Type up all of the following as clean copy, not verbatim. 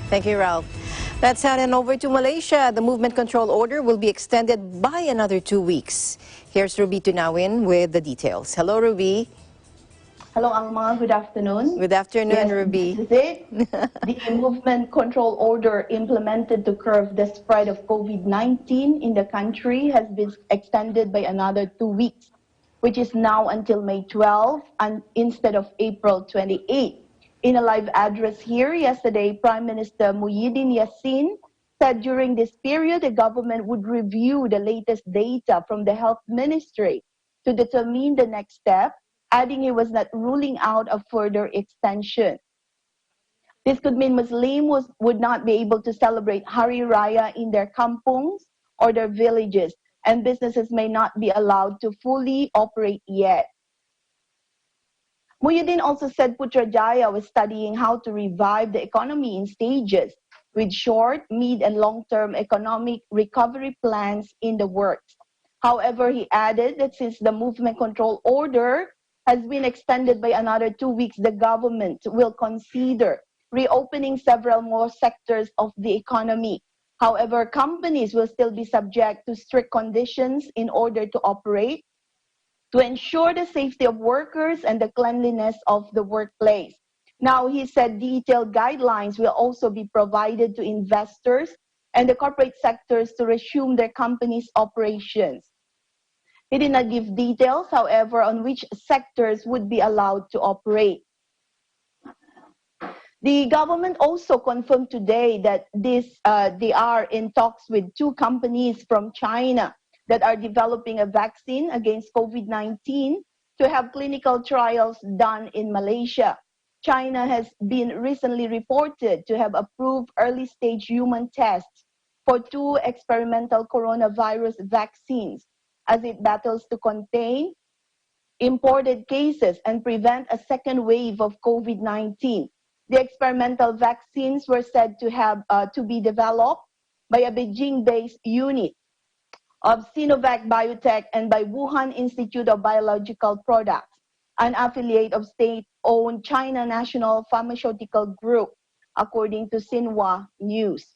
Thank you, Ralph. Let's head on over to Malaysia. The movement control order will be extended by another 2 weeks. Here's Ruby Tunawin with the details. Hello, Ruby. Hello, Alma. Good afternoon. Good afternoon, Yes, Ruby. this is it. The movement control order implemented to curb the spread of COVID-19 in the country has been extended by another 2 weeks, which is now until May 12 and instead of April 28. In a live address here yesterday, Prime Minister Muhyiddin Yassin said during this period, the government would review the latest data from the Health Ministry to determine the next step, adding he was not ruling out a further extension. This could mean Muslims would not be able to celebrate Hari Raya in their kampungs or their villages, and businesses may not be allowed to fully operate yet. Muhyiddin also said Putrajaya was studying how to revive the economy in stages, with short, mid, and long-term economic recovery plans in the works. However, he added that since the movement control order has been extended by another 2 weeks, the government will consider reopening several more sectors of the economy. However, companies will still be subject to strict conditions in order to operate, to ensure the safety of workers and the cleanliness of the workplace. Now, he said detailed guidelines will also be provided to investors and the corporate sectors to resume their companies' operations. He did not give details, however, on which sectors would be allowed to operate. The government also confirmed today that they are in talks with 2 companies from China that are developing a vaccine against COVID-19 to have clinical trials done in Malaysia. China has been recently reported to have approved early-stage human tests for 2 experimental coronavirus vaccines as it battles to contain imported cases and prevent a second wave of COVID-19. The experimental vaccines were said to have to be developed by a Beijing-based unit of Sinovac Biotech and by Wuhan Institute of Biological Products, an affiliate of state-owned China National Pharmaceutical Group, according to Xinhua News.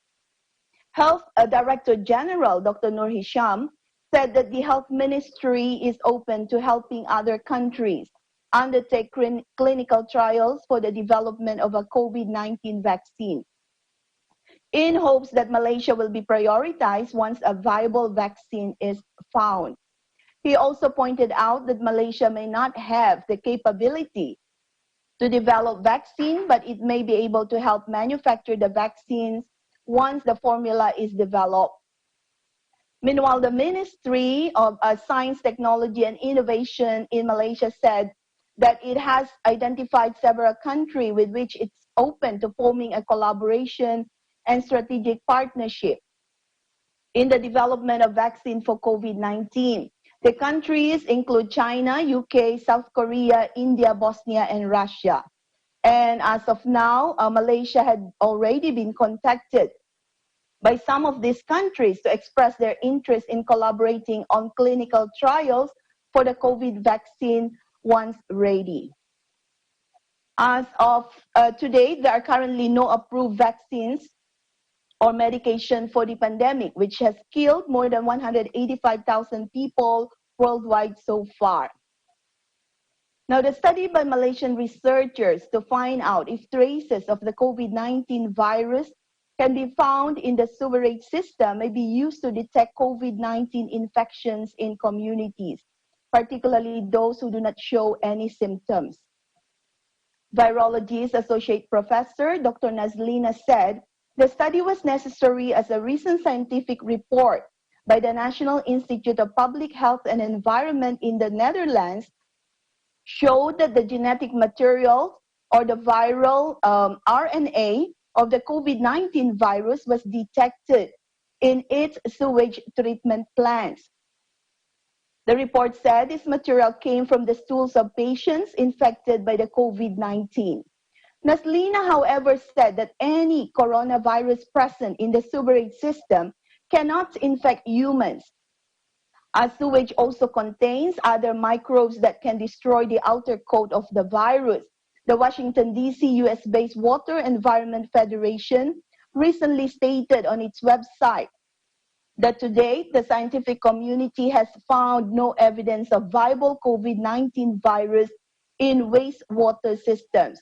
Health Director General Dr. Nur Hisham said that the Health Ministry is open to helping other countries undertake clinical trials for the development of a COVID-19 vaccine, in hopes that Malaysia will be prioritized once a viable vaccine is found. He also pointed out that Malaysia may not have the capability to develop vaccine, but it may be able to help manufacture the vaccines once the formula is developed. Meanwhile, the Ministry of Science, Technology and Innovation in Malaysia said that it has identified several countries with which it's open to forming a collaboration and strategic partnership in the development of vaccine for COVID-19. The countries include China, UK, South Korea, India, Bosnia, and Russia. And as of now, Malaysia had already been contacted by some of these countries to express their interest in collaborating on clinical trials for the COVID vaccine once ready. As of today, there are currently no approved vaccines or medication for the pandemic, which has killed more than 185,000 people worldwide so far. Now, the study by Malaysian researchers to find out if traces of the COVID-19 virus can be found in the sewerage system may be used to detect COVID-19 infections in communities, particularly those who do not show any symptoms. Virologist Associate Professor Dr. Nazlina said the study was necessary as a recent scientific report by the National Institute of Public Health and Environment in the Netherlands showed that the genetic material or the viral RNA of the COVID-19 virus was detected in its sewage treatment plants. The report said this material came from the stools of patients infected by the COVID-19. Naslina, however, said that any coronavirus present in the sewerage system cannot infect humans, as sewage also contains other microbes that can destroy the outer coat of the virus. The Washington, D.C. US-based Water Environment Federation recently stated on its website that to date, the scientific community has found no evidence of viable COVID-19 virus in wastewater systems.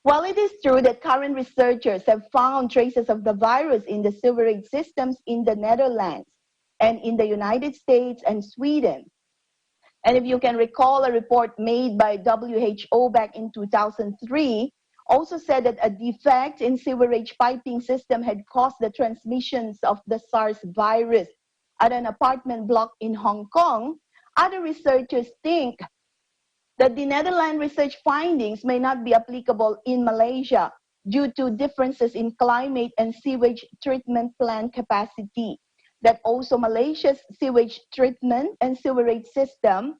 While it is true that current researchers have found traces of the virus in the sewerage systems in the Netherlands and in the United States and Sweden, and if you can recall, a report made by WHO back in 2003 also said that a defect in sewerage piping system had caused the transmissions of the SARS virus at an apartment block in Hong Kong. Other researchers think that the Netherlands research findings may not be applicable in Malaysia due to differences in climate and sewage treatment plant capacity. That also Malaysia's sewage treatment and sewerage system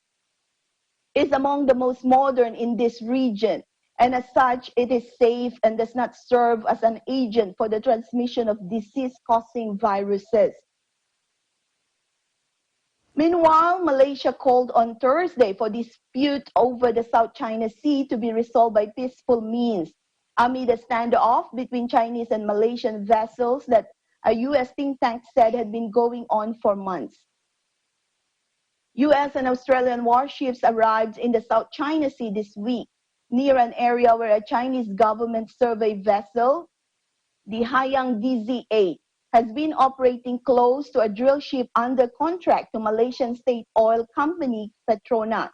is among the most modern in this region, and as such, it is safe and does not serve as an agent for the transmission of disease-causing viruses. Meanwhile, Malaysia called on Thursday for dispute over the South China Sea to be resolved by peaceful means, amid a standoff between Chinese and Malaysian vessels that a U.S. think tank said had been going on for months. U.S. and Australian warships arrived in the South China Sea this week, near an area where a Chinese government survey vessel, the Haiyang DZ-8, has been operating close to a drill ship under contract to Malaysian state oil company Petronas,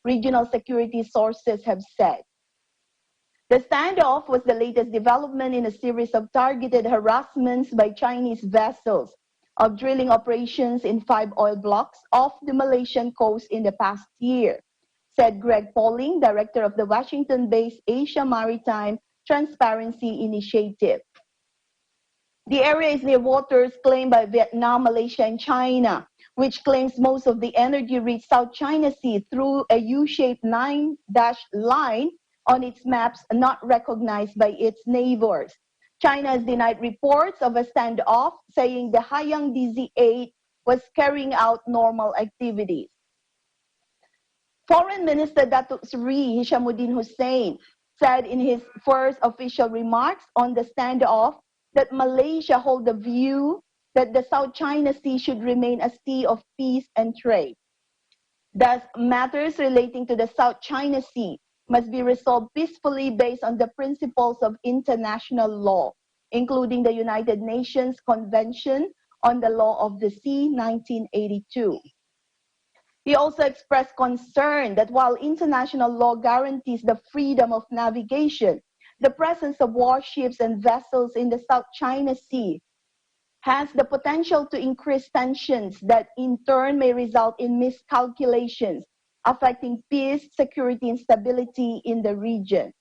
regional security sources have said. The standoff was the latest development in a series of targeted harassments by Chinese vessels of drilling operations in 5 oil blocks off the Malaysian coast in the past year, said Greg Pauling, director of the Washington-based Asia Maritime Transparency Initiative. The area is near waters claimed by Vietnam, Malaysia, and China, which claims most of the energy-rich South China Sea through a U-shaped 9-dash line on its maps not recognized by its neighbors. China has denied reports of a standoff, saying the Haiyang DZ-8 was carrying out normal activities. Foreign Minister Datuk Seri Hishamuddin Hussein said in his first official remarks on the standoff that Malaysia hold the view that the South China Sea should remain a sea of peace and trade. Thus, matters relating to the South China Sea must be resolved peacefully based on the principles of international law, including the United Nations Convention on the Law of the Sea, 1982. He also expressed concern that while international law guarantees the freedom of navigation, the presence of warships and vessels in the South China Sea has the potential to increase tensions that in turn may result in miscalculations affecting peace, security, and stability in the region.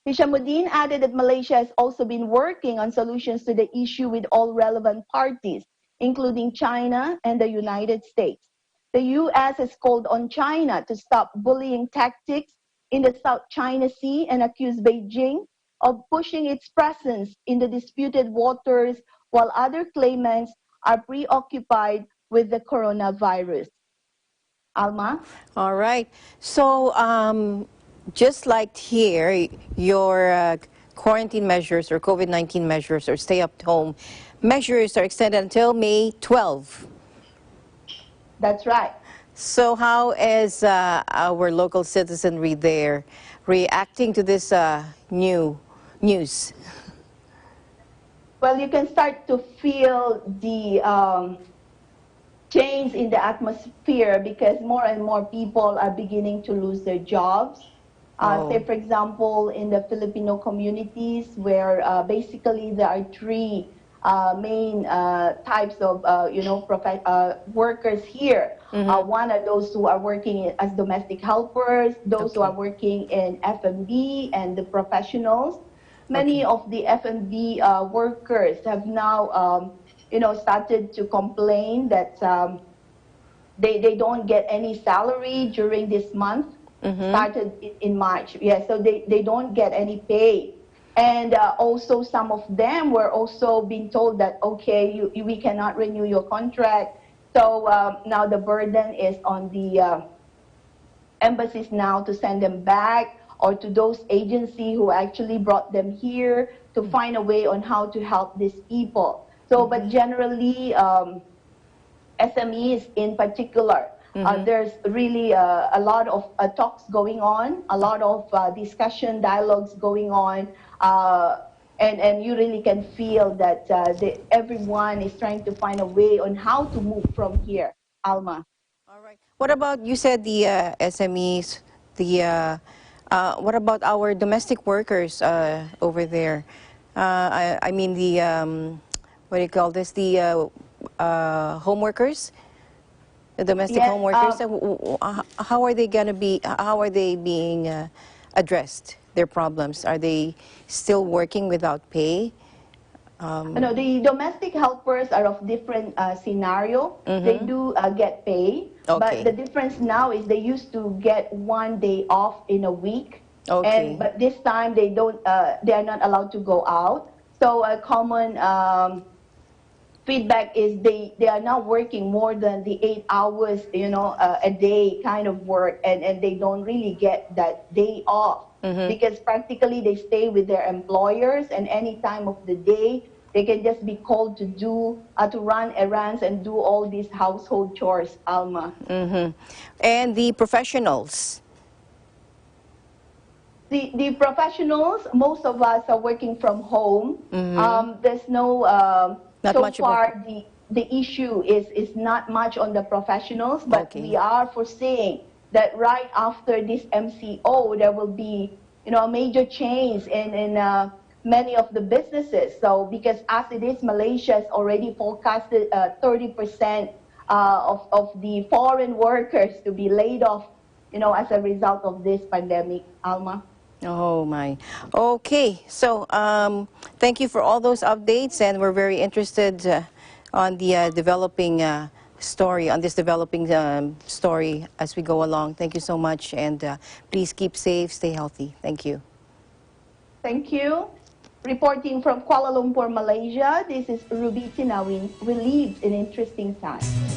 Hishamuddin added that Malaysia has also been working on solutions to the issue with all relevant parties, including China and the United States. The U.S. has called on China to stop bullying tactics in the South China Sea and accused Beijing of pushing its presence in the disputed waters while other claimants are preoccupied with the coronavirus. Alma? All right. So, just like here, your quarantine measures or COVID-19 measures or stay-at-home measures are extended until May 12. That's right. So how is our local citizenry there reacting to this new news? Well, you can start to feel the change in the atmosphere because more and more people are beginning to lose their jobs. Say, for example, in the Filipino communities where basically there are 3 main types of workers here. One are those who are working as domestic helpers, those who are working in F&B and the professionals. Many of the F&B workers have now started to complain that they don't get any salary during this month, started in March. Yeah, so they don't get any pay. And also some of them were also being told that, okay, we cannot renew your contract. So now the burden is on the embassies now to send them back. or to those agencies who actually brought them here to find a way on how to help these people. So, but generally, SMEs in particular, there's really a lot of talks going on, a lot of discussion, dialogues going on, and you really can feel that everyone is trying to find a way on how to move from here, Alma. All right. What about, you said the SMEs, what about our domestic workers over there? I mean what do you call this, the home workers? The domestic Yes, home workers, how are they going to be, how are they being addressed, their problems? Are they still working without pay? No, the domestic helpers are of different scenario. They do get pay, but Okay. the difference now is they used to get 1 day off in a week, Okay. but this time they don't. They are not allowed to go out. So a common feedback is they are now working more than the 8 hours, a day kind of work, and they don't really get that day off because practically they stay with their employers, and any time of the day they can just be called to do to run errands and do all these household chores, Alma. And the professionals? The professionals, most of us are working from home. There's no, Not so much of a- far the issue is not much on the professionals, but Okay. we are foreseeing that right after this MCO, there will be, a major change in many of the businesses. So because as it is, Malaysia has already forecasted 30% of the foreign workers to be laid off, as a result of this pandemic, Alma. Oh my. Okay, so thank you for all those updates, and we're very interested on the developing story, on this developing story as we go along. Thank you so much, and please keep safe, stay healthy. Thank you. Thank you. Reporting from Kuala Lumpur, Malaysia, this is Ruby Tinawin. We live in interesting times.